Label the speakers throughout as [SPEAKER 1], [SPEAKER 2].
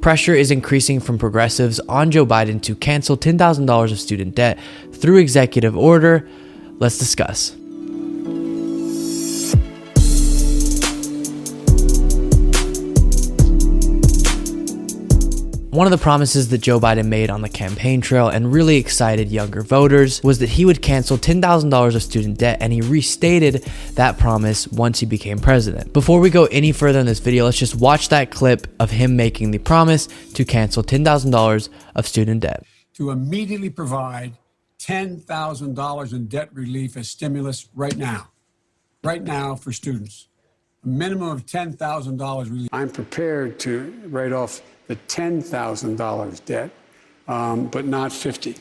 [SPEAKER 1] Pressure is increasing from progressives on Joe Biden to cancel $10,000 of student debt through executive order. Let's discuss. One of the promises that Joe Biden made on the campaign trail and really excited younger voters was that he would cancel $10,000 of student debt, and he restated that promise once he became president. Before we go any further in this video, let's just watch that clip of him making the promise to cancel $10,000 of student debt.
[SPEAKER 2] To immediately provide $10,000 in debt relief as stimulus right now for students. A minimum of $10,000 relief. I'm prepared to write off the $10,000 debt, but not 50.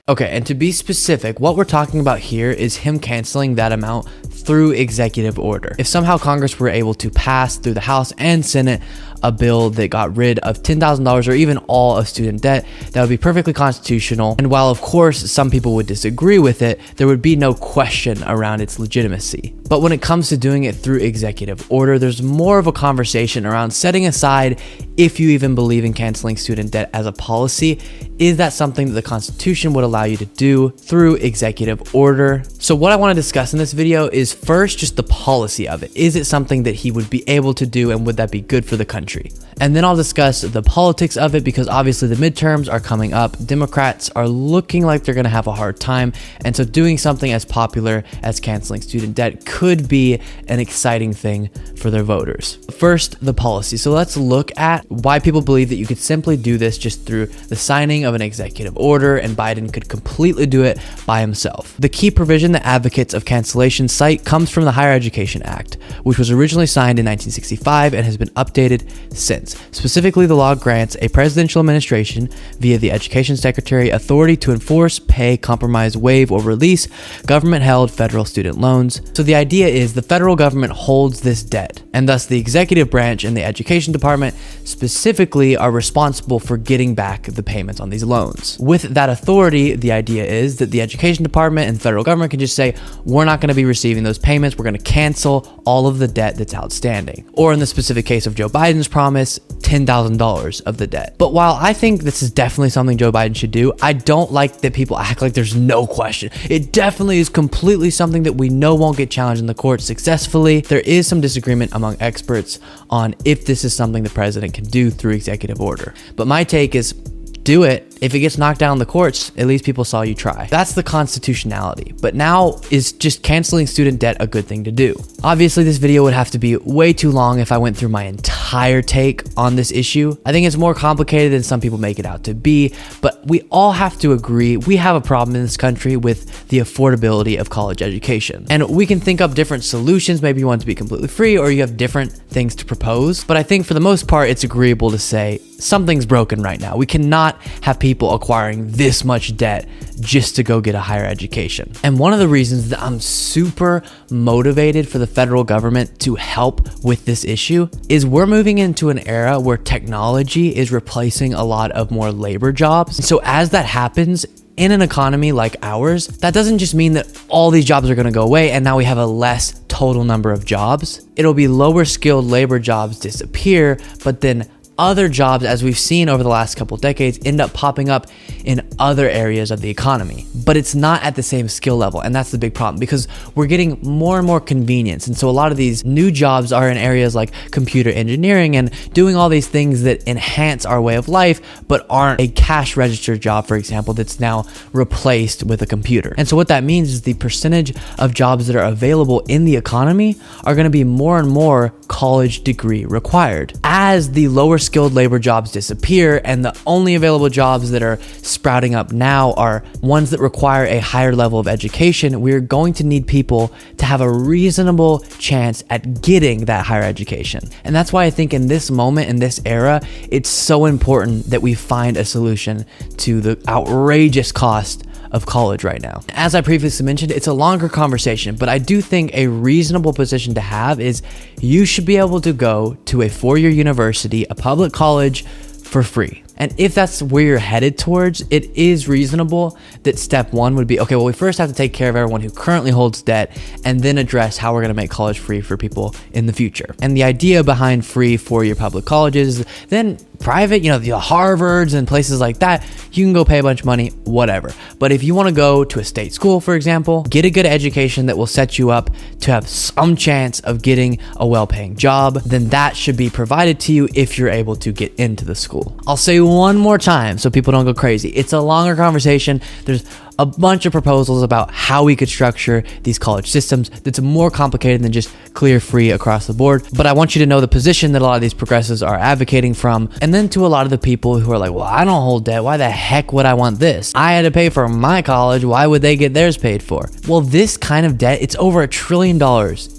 [SPEAKER 1] Okay, and to be specific, what we're talking about here is him canceling that amount through executive order. If somehow Congress were able to pass through the House and Senate a bill that got rid of $10,000 or even all of student debt, that would be perfectly constitutional. And while of course some people would disagree with it, there would be no question around its legitimacy. But when it comes to doing it through executive order, there's more of a conversation around setting aside if you even believe in canceling student debt as a policy. Is that something that the Constitution would allow you to do through executive order? So what I want to discuss in this video is first just the policy of it. Is it something that he would be able to do, and would that be good for the country? And then I'll discuss the politics of it, because obviously the midterms are coming up. Democrats are looking like they're going to have a hard time. And so doing something as popular as canceling student debt could be an exciting thing for their voters. First, the policy. So let's look at why people believe that you could simply do this just through the signing of an executive order, and Biden could completely do it by himself. The key provision that advocates of cancellation cite comes from the Higher Education Act, which was originally signed in 1965 and has been updated since. Specifically, the law grants a presidential administration via the Education Secretary authority to enforce, pay, compromise, waive, or release government-held federal student loans. So the idea is the federal government holds this debt, and thus the executive branch and the Education Department specifically are responsible for getting back the payments on these loans. With that authority, the idea is that the Education Department and the federal government can just say, we're not going to be receiving those payments, we're going to cancel all of the debt that's outstanding. Or in the specific case of Joe Biden's promise, $10,000 of the debt. But while I think this is definitely something Joe Biden should do, I don't like that people act like there's no question. It definitely is completely something that we know won't get challenged in the courts successfully. There is some disagreement among experts on if this is something the president can do through executive order. But my take is, do it. If it gets knocked down in the courts, at least people saw you try. That's the constitutionality. But now, is just canceling student debt a good thing to do? Obviously, this video would have to be way too long if I went through my entire take on this issue. I think it's more complicated than some people make it out to be, but we all have to agree we have a problem in this country with the affordability of college education. And we can think up different solutions. Maybe you want it to be completely free, or you have different things to propose. But I think for the most part, it's agreeable to say something's broken right now. We cannot have people acquiring this much debt just to go get a higher education. And one of the reasons that I'm super motivated for the federal government to help with this issue is we're moving into an era where technology is replacing a lot of more labor jobs. So as that happens, in an economy like ours, that doesn't just mean that all these jobs are going to go away and now we have a less total number of jobs. It'll be lower skilled labor jobs disappear, but then other jobs, as we've seen over the last couple decades, end up popping up in other areas of the economy. But it's not at the same skill level, and that's the big problem, because we're getting more and more convenience. And so a lot of these new jobs are in areas like computer engineering and doing all these things that enhance our way of life, but aren't a cash register job, for example, that's now replaced with a computer. And so what that means is the percentage of jobs that are available in the economy are going to be more and more college degree required. As the lower skilled labor jobs disappear and the only available jobs that are sprouting up now are ones that require a higher level of education, we're going to need people to have a reasonable chance at getting that higher education. And that's why I think in this moment, in this era, it's so important that we find a solution to the outrageous cost of college right now. As I previously mentioned, it's a longer conversation, but I do think a reasonable position to have is you should be able to go to a four-year university, a public college, for free. And if that's where you're headed towards, it is reasonable that step one would be, okay, well, we first have to take care of everyone who currently holds debt and then address how we're going to make college free for people in the future. And the idea behind free four-year public colleges is then private, the Harvards and places like that, you can go pay a bunch of money, whatever. But if you want to go to a state school, for example, get a good education that will set you up to have some chance of getting a well-paying job, then that should be provided to you if you're able to get into the school. I'll say one more time so people don't go crazy. It's a longer conversation. There's a bunch of proposals about how we could structure these college systems that's more complicated than just clear free across the board. But I want you to know the position that a lot of these progressives are advocating from. And then to a lot of the people who are like, well, I don't hold debt. Why the heck would I want this? I had to pay for my college. Why would they get theirs paid for? Well, this kind of debt, it's over $1 trillion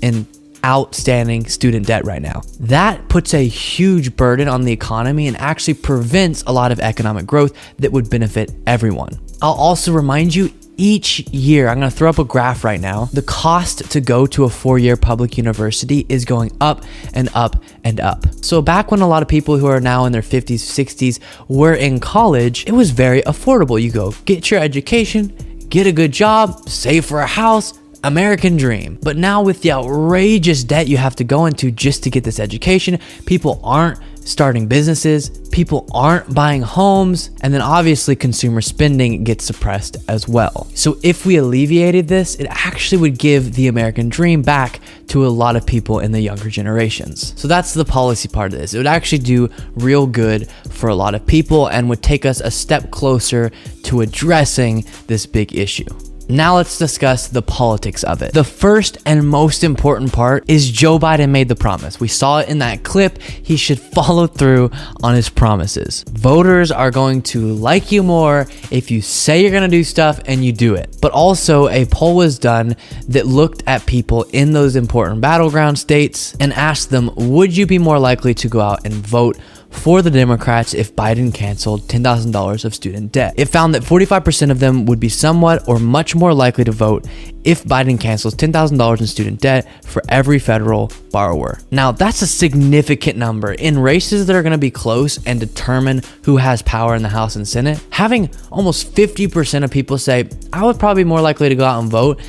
[SPEAKER 1] in outstanding student debt right now. That puts a huge burden on the economy and actually prevents a lot of economic growth that would benefit everyone. I'll also remind you, each year, I'm going to throw up a graph right now, the cost to go to a 4-year public university is going up and up and up. So back when a lot of people who are now in their 50s, 60s were in college, it was very affordable. You go get your education, get a good job, save for a house, American dream. But now with the outrageous debt you have to go into just to get this education, people aren't starting businesses, people aren't buying homes, and then obviously consumer spending gets suppressed as well. So if we alleviated this, it actually would give the American dream back to a lot of people in the younger generations. So that's the policy part of this. It would actually do real good for a lot of people and would take us a step closer to addressing this big issue. Now let's discuss the politics of it. The first and most important part is Joe Biden made the promise. We saw it in that clip. He should follow through on his promises. Voters are going to like you more if you say you're going to do stuff and you do it. But also a poll was done that looked at people in those important battleground states and asked them, would you be more likely to go out and vote for the Democrats if Biden canceled $10,000 of student debt? It found that 45% of them would be somewhat or much more likely to vote if Biden cancels $10,000 in student debt for every federal borrower. Now, that's a significant number. In races that are going to be close and determine who has power in the House and Senate, having almost 50% of people say, I would probably be more likely to go out and vote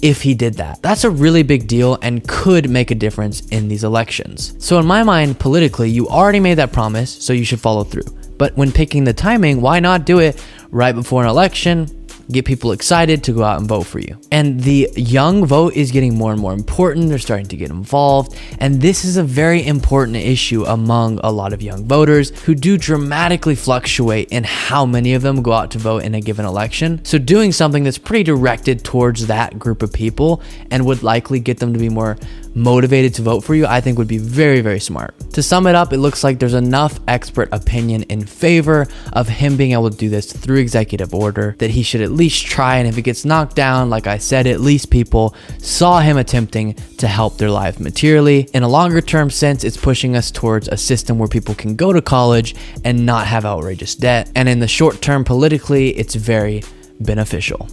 [SPEAKER 1] if he did that. That's a really big deal and could make a difference in these elections. So in my mind, politically, you already made that promise, so you should follow through. But when picking the timing, why not do it right before an election? Get people excited to go out and vote for you. And the young vote is getting more and more important. They're starting to get involved. And this is a very important issue among a lot of young voters who do dramatically fluctuate in how many of them go out to vote in a given election. So doing something that's pretty directed towards that group of people and would likely get them to be more motivated to vote for you, I think would be very, very smart. To sum it up, it looks like there's enough expert opinion in favor of him being able to do this through executive order that he should at least try. And if it gets knocked down, like I said, at least people saw him attempting to help their lives materially. In a longer term sense, it's pushing us towards a system where people can go to college and not have outrageous debt. And in the short term, politically, it's very beneficial.